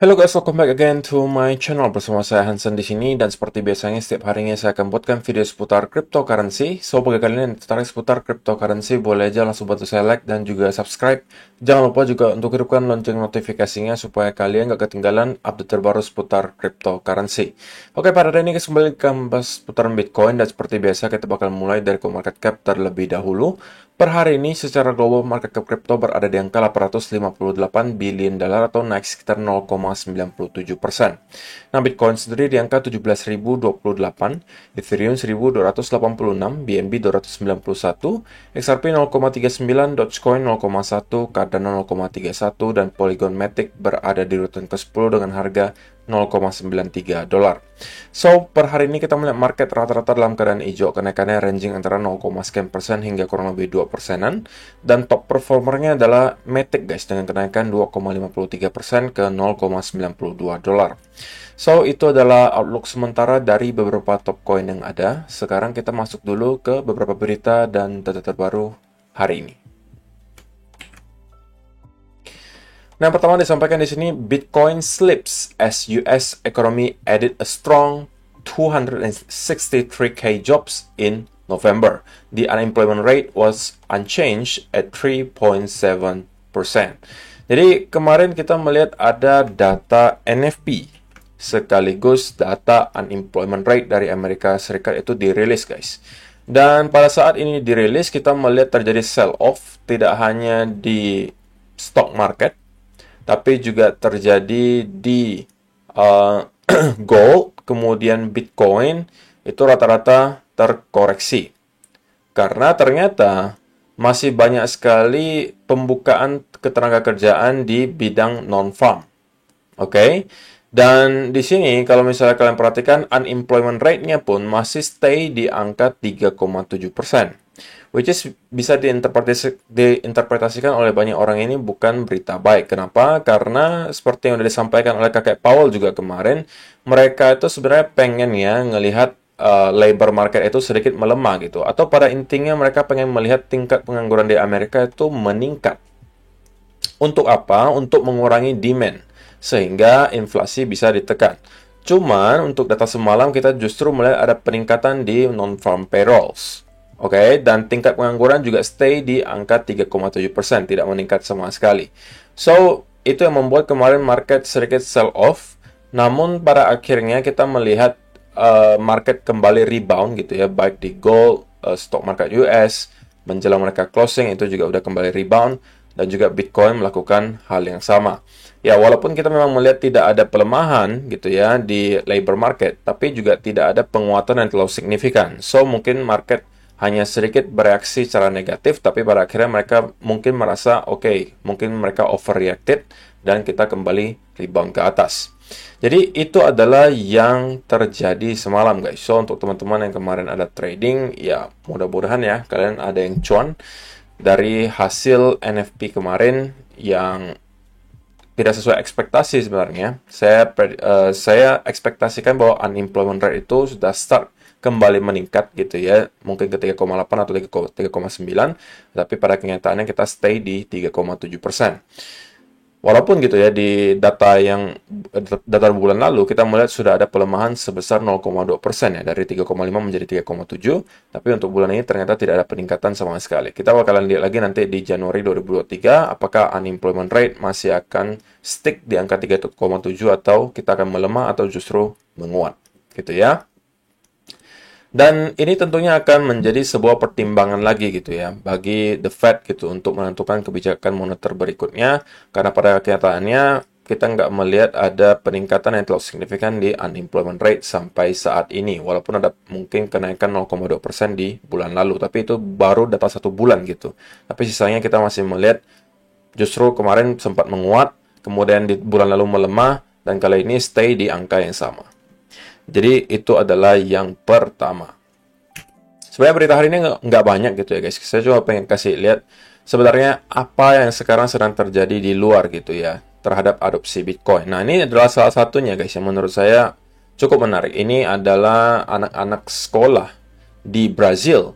Hello guys, welcome back again to my channel. Bersama saya Hansen di sini, dan seperti biasanya setiap harinya saya akan buatkan video seputar cryptocurrency. So bagi kalian yang tertarik seputar cryptocurrency, boleh aja langsung bantu saya like dan juga subscribe. Jangan lupa juga untuk hidupkan lonceng notifikasinya supaya kalian gak ketinggalan update terbaru seputar cryptocurrency. Oke, pada hari ini kita kembali ke bahas seputaran Bitcoin, dan seperti biasa kita bakal mulai dari market cap terlebih dahulu. Per hari ini secara global market cap crypto berada di angka 858 billion dolar atau naik sekitar 0,97%. Nah, Bitcoin sendiri di angka 17.028, Ethereum 1.286, BNB 291, XRP 0,39, Dogecoin 0,1, Cardano 0,31, dan Polygon Matic berada di urutan ke-10 dengan harga 0,93 dolar. So, per hari ini kita melihat market rata-rata dalam keadaan hijau, kenaikannya ranging antara 0,sekian% hingga kurang lebih 2%-an, dan top performernya adalah Matic guys, dengan kenaikan 2,53% ke 0,92 dolar. So, itu adalah outlook sementara dari beberapa top coin yang ada. Sekarang kita masuk dulu ke beberapa berita dan data terbaru hari ini. Nah, pertama disampaikan di sini, Bitcoin slips as US economy added a strong 263k jobs in November. The unemployment rate was unchanged at 3.7%. Jadi, kemarin kita melihat ada data NFP sekaligus data unemployment rate dari Amerika Serikat itu dirilis, guys. Dan pada saat ini dirilis, kita melihat terjadi sell-off tidak hanya di stock market, tapi juga terjadi di gold, kemudian Bitcoin, itu rata-rata terkoreksi. Karena ternyata masih banyak sekali pembukaan ketenagakerjaan di bidang non-farm. Oke? Dan di sini, kalau misalnya kalian perhatikan, unemployment rate-nya pun masih stay di angka 3,7%. Which is bisa diinterpretasikan oleh banyak orang ini bukan berita baik. Kenapa? Karena seperti yang sudah disampaikan oleh kakek Powell juga kemarin, mereka itu sebenarnya pengen ya ngelihat labor market itu sedikit melemah gitu. Atau pada intinya mereka pengen melihat tingkat pengangguran di Amerika itu meningkat. Untuk apa? Untuk mengurangi demand, sehingga inflasi bisa ditekan. Cuman untuk data semalam kita justru melihat ada peningkatan di non-farm payrolls. Oke, dan tingkat pengangguran juga stay di angka 3,7%, tidak meningkat sama sekali. So, itu yang membuat kemarin market sedikit sell off. Namun pada akhirnya kita melihat market kembali rebound gitu ya, baik di gold, stock market US, menjelang mereka closing itu juga udah kembali rebound, dan juga Bitcoin melakukan hal yang sama. Ya, walaupun kita memang melihat tidak ada pelemahan gitu ya di labor market, tapi juga tidak ada penguatan yang terlalu signifikan. So, mungkin market hanya sedikit bereaksi secara negatif, tapi pada akhirnya mereka mungkin merasa oke, mungkin mereka overreacted dan kita kembali rebound ke atas. Jadi itu adalah yang terjadi semalam guys. So untuk teman-teman yang kemarin ada trading, ya mudah-mudahan ya kalian ada yang cuan dari hasil NFP kemarin yang tidak sesuai ekspektasi sebenarnya. Saya ekspektasikan bahwa unemployment rate itu sudah start kembali meningkat gitu ya, mungkin ke 3,8 atau 3,9, tapi pada kenyataannya kita stay di 3,7%. Walaupun gitu ya, di data bulan lalu kita melihat sudah ada pelemahan sebesar 0,2% ya, dari 3,5 menjadi 3,7, tapi untuk bulan ini ternyata tidak ada peningkatan sama sekali. Kita bakalan lihat lagi nanti di Januari 2023 apakah unemployment rate masih akan stick di angka 3,7 atau kita akan melemah atau justru menguat gitu ya. Dan ini tentunya akan menjadi sebuah pertimbangan lagi gitu ya bagi The Fed gitu untuk menentukan kebijakan moneter berikutnya, karena pada kenyataannya kita nggak melihat ada peningkatan yang terlalu signifikan di unemployment rate sampai saat ini, walaupun ada mungkin kenaikan 0,2% di bulan lalu, tapi itu baru data 1 bulan gitu. Tapi sisanya kita masih melihat justru kemarin sempat menguat, kemudian di bulan lalu melemah, dan kali ini stay di angka yang sama. Jadi itu adalah yang pertama. Sebenarnya berita hari ini nggak banyak gitu ya guys. Saya cuma pengen kasih lihat sebenarnya apa yang sekarang sedang terjadi di luar gitu ya terhadap adopsi Bitcoin. Nah, ini adalah salah satunya guys yang menurut saya cukup menarik. Ini adalah anak-anak sekolah di Brazil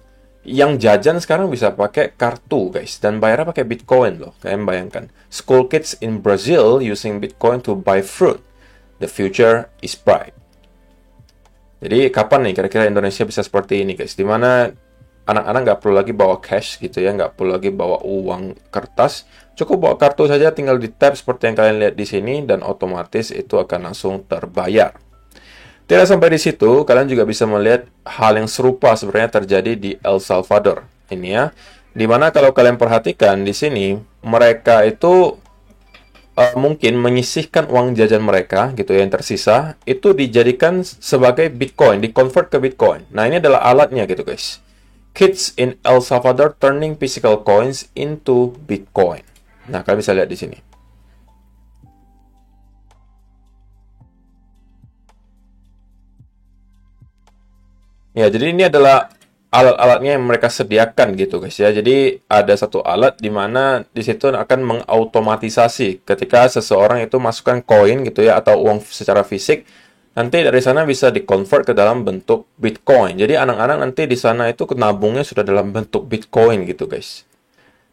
yang jajan sekarang bisa pakai kartu, guys, dan bayarnya pakai Bitcoin loh. Kalian bayangkan. School kids in Brazil using Bitcoin to buy fruit. The future is bright. Jadi kapan nih kira-kira Indonesia bisa seperti ini, guys? Dimana anak-anak nggak perlu lagi bawa cash gitu ya, nggak perlu lagi bawa uang kertas. Cukup bawa kartu saja, tinggal di tap seperti yang kalian lihat di sini, dan otomatis itu akan langsung terbayar. Tidak sampai di situ, kalian juga bisa melihat hal yang serupa sebenarnya terjadi di El Salvador. Ini ya, dimana kalau kalian perhatikan di sini, mereka itu mungkin menyisihkan uang jajan mereka gitu ya, yang tersisa, itu dijadikan sebagai Bitcoin, di-convert ke Bitcoin. Nah, ini adalah alatnya gitu guys. Kids in El Salvador turning physical coins into Bitcoin. Nah, kalian bisa lihat di sini. Ya, jadi ini adalah alat-alatnya yang mereka sediakan gitu guys ya. Jadi ada satu alat di mana di situ akan mengautomatisasi ketika seseorang itu masukkan koin gitu ya, atau uang secara fisik, nanti dari sana bisa di-convert ke dalam bentuk Bitcoin. Jadi anak-anak nanti di sana itu nabungnya sudah dalam bentuk Bitcoin gitu guys.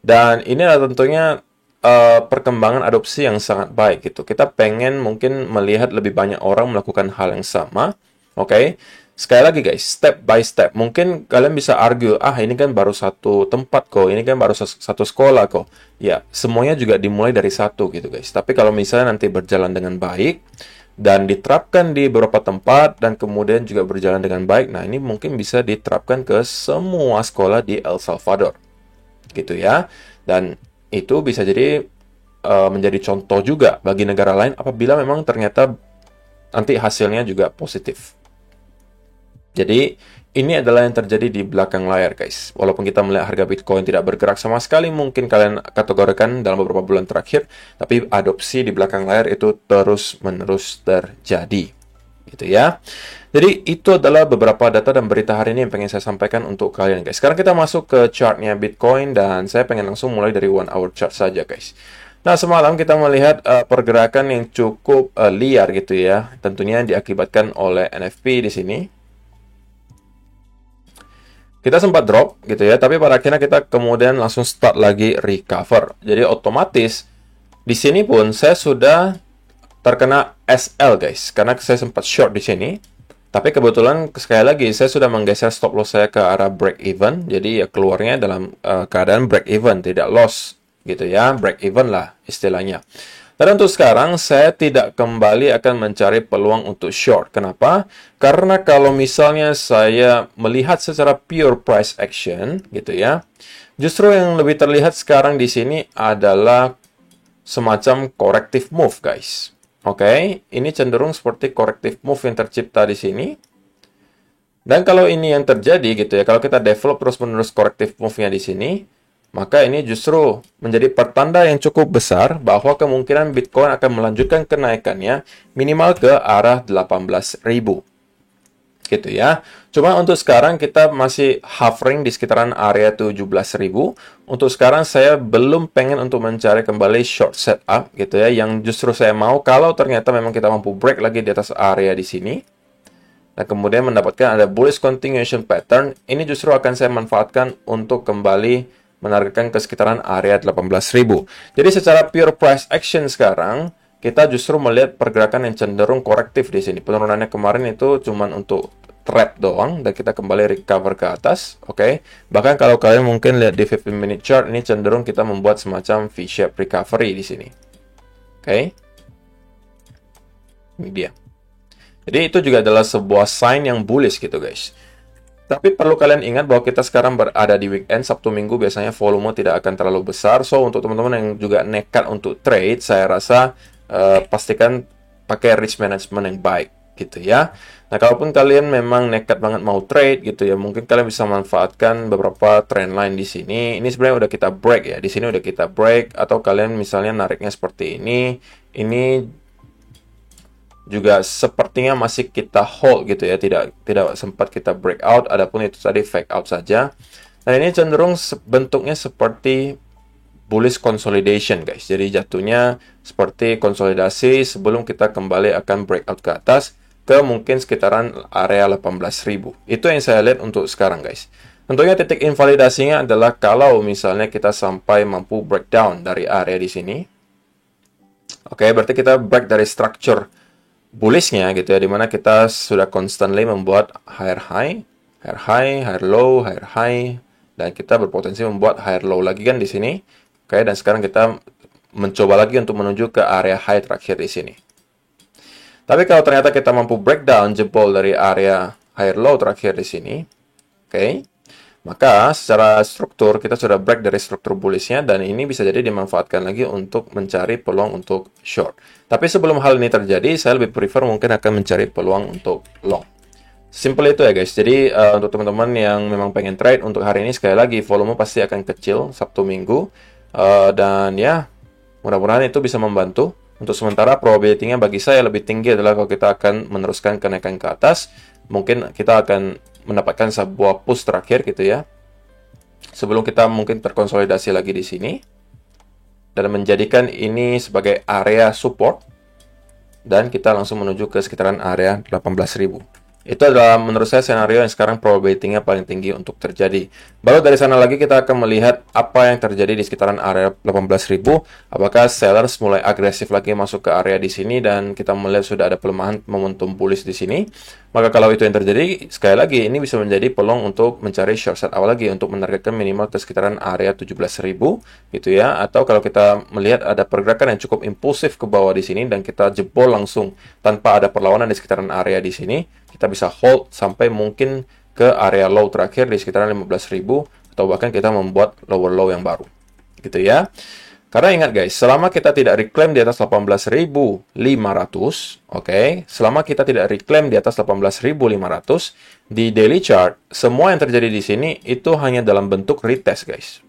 Dan ini adalah tentunya perkembangan adopsi yang sangat baik gitu. Kita pengen mungkin melihat lebih banyak orang melakukan hal yang sama. Oke. Sekali lagi guys, step by step. Mungkin kalian bisa argue, ini kan baru satu tempat kok, ini kan baru satu sekolah kok. Ya, semuanya juga dimulai dari satu gitu guys. Tapi kalau misalnya nanti berjalan dengan baik, dan diterapkan di beberapa tempat, dan kemudian juga berjalan dengan baik, nah ini mungkin bisa diterapkan ke semua sekolah di El Salvador. Gitu ya. Dan itu bisa jadi menjadi contoh juga bagi negara lain apabila memang ternyata nanti hasilnya juga positif. Jadi, ini adalah yang terjadi di belakang layar, guys. Walaupun kita melihat harga Bitcoin tidak bergerak sama sekali, mungkin kalian kategorikan dalam beberapa bulan terakhir, tapi adopsi di belakang layar itu terus-menerus terjadi. Gitu ya. Jadi, itu adalah beberapa data dan berita hari ini yang pengen saya sampaikan untuk kalian, guys. Sekarang kita masuk ke chartnya Bitcoin, dan saya pengen langsung mulai dari 1 hour chart saja, guys. Nah, semalam kita melihat pergerakan yang cukup liar gitu ya. Tentunya diakibatkan oleh NFP di sini. Kita sempat drop gitu ya, tapi pada akhirnya kita kemudian langsung start lagi recover. Jadi otomatis di sini pun saya sudah terkena SL guys, karena saya sempat short di sini. Tapi kebetulan sekali lagi saya sudah menggeser stop loss saya ke arah break even. Jadi ya keluarnya dalam keadaan break even, tidak loss gitu ya, break even lah istilahnya. Dan untuk sekarang, saya tidak kembali akan mencari peluang untuk short. Kenapa? Karena kalau misalnya saya melihat secara pure price action, gitu ya, justru yang lebih terlihat sekarang di sini adalah semacam corrective move, guys. Oke, ini cenderung seperti corrective move yang tercipta di sini. Dan kalau ini yang terjadi, gitu ya, kalau kita develop terus-menerus corrective move-nya di sini, maka ini justru menjadi pertanda yang cukup besar bahwa kemungkinan Bitcoin akan melanjutkan kenaikannya minimal ke arah 18.000. Gitu ya. Cuma untuk sekarang kita masih hovering di sekitaran area 17.000. Untuk sekarang saya belum pengen untuk mencari kembali short setup gitu ya. Yang justru saya mau kalau ternyata memang kita mampu break lagi di atas area di sini. Nah, kemudian mendapatkan ada bullish continuation pattern. Ini justru akan saya manfaatkan untuk kembali menargetkan ke sekitaran area 18.000. Jadi secara pure price action sekarang, kita justru melihat pergerakan yang cenderung korektif di sini. Penurunannya kemarin itu cuma untuk trap doang, dan kita kembali recover ke atas. Oke. Bahkan kalau kalian mungkin lihat di 15 minute chart, ini cenderung kita membuat semacam V-shape recovery di sini. Oke. Ini dia. Jadi itu juga adalah sebuah sign yang bullish gitu guys. Tapi perlu kalian ingat bahwa kita sekarang berada di weekend, Sabtu Minggu biasanya volume tidak akan terlalu besar. So, untuk teman-teman yang juga nekat untuk trade, saya rasa pastikan pakai risk management yang baik gitu ya. Nah, kalaupun kalian memang nekat banget mau trade gitu ya, mungkin kalian bisa manfaatkan beberapa trend line di sini. Ini sebenarnya udah kita break ya. Di sini udah kita break, atau kalian misalnya nariknya seperti ini. Ini juga sepertinya masih kita hold gitu ya, tidak sempat kita breakout, adapun itu tadi fake out saja. Dan ini cenderung bentuknya seperti bullish consolidation guys. Jadi jatuhnya seperti konsolidasi sebelum kita kembali akan breakout ke atas ke mungkin sekitaran area 18.000. Itu yang saya lihat untuk sekarang guys. Tentunya titik invalidasinya adalah kalau misalnya kita sampai mampu breakdown dari area di sini. Oke, berarti kita break dari structure bullishnya gitu ya, dimana kita sudah constantly membuat higher high, higher high, higher low, higher high, dan kita berpotensi membuat higher low lagi kan di sini. Oke, dan sekarang kita mencoba lagi untuk menuju ke area high terakhir di sini. Tapi kalau ternyata kita mampu breakdown jebol dari area higher low terakhir di sini, oke, maka secara struktur kita sudah break dari struktur bullishnya dan ini bisa jadi dimanfaatkan lagi untuk mencari peluang untuk short. Tapi sebelum hal ini terjadi, saya lebih prefer mungkin akan mencari peluang untuk long. Simple itu ya guys. Jadi untuk teman-teman yang memang pengen trade untuk hari ini, sekali lagi volume pasti akan kecil Sabtu Minggu. Dan ya, mudah-mudahan itu bisa membantu. Untuk sementara probability-nya bagi saya lebih tinggi adalah kalau kita akan meneruskan kenaikan ke atas. Mungkin kita akan mendapatkan sebuah push terakhir gitu ya. Sebelum kita mungkin terkonsolidasi lagi di sini. Dan menjadikan ini sebagai area support. Dan kita langsung menuju ke sekitaran area 18.000. Itu adalah menurut saya senario yang sekarang probability-nya paling tinggi untuk terjadi. Baru dari sana lagi kita akan melihat apa yang terjadi di sekitaran area 18.000. Apakah sellers mulai agresif lagi masuk ke area di sini dan kita melihat sudah ada pelemahan momentum bullish di sini. Maka kalau itu yang terjadi, sekali lagi ini bisa menjadi peluang untuk mencari short set awal lagi untuk menargetkan minimal ke sekitaran area 17.000 gitu ya. Atau kalau kita melihat ada pergerakan yang cukup impulsif ke bawah di sini dan kita jebol langsung tanpa ada perlawanan di sekitaran area di sini, kita bisa hold sampai mungkin ke area low terakhir di sekitaran 15.000 atau bahkan kita membuat lower low yang baru. Gitu ya. Karena ingat guys, selama kita tidak reclaim di atas 18.500, oke, selama kita tidak reclaim di atas 18.500 di daily chart, semua yang terjadi di sini itu hanya dalam bentuk retest guys.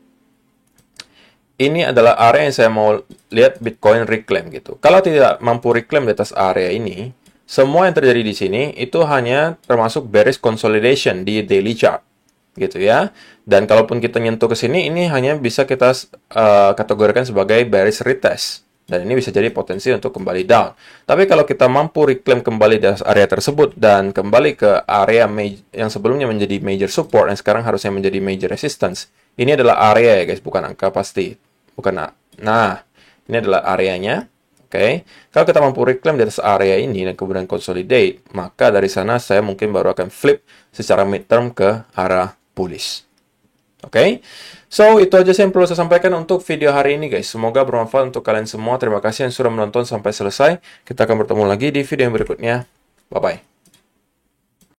Ini adalah area yang saya mau lihat Bitcoin reclaim gitu. Kalau tidak mampu reclaim di atas area ini, semua yang terjadi di sini itu hanya termasuk bearish consolidation di daily chart, gitu ya. Dan kalaupun kita nyentuh ke sini, ini hanya bisa kita kategorikan sebagai bearish retest. Dan ini bisa jadi potensi untuk kembali down. Tapi kalau kita mampu reclaim kembali di area tersebut dan kembali ke area yang sebelumnya menjadi major support dan sekarang harusnya menjadi major resistance, ini adalah area ya guys, bukan angka pasti. Bukan. Nah, ini adalah areanya. Oke, kalau kita mampu reclaim di atas area ini dan kemudian consolidate, maka dari sana saya mungkin baru akan flip secara midterm ke arah bullish. Oke, so itu aja yang perlu saya sampaikan untuk video hari ini guys. Semoga bermanfaat untuk kalian semua. Terima kasih yang sudah menonton sampai selesai. Kita akan bertemu lagi di video yang berikutnya. Bye-bye.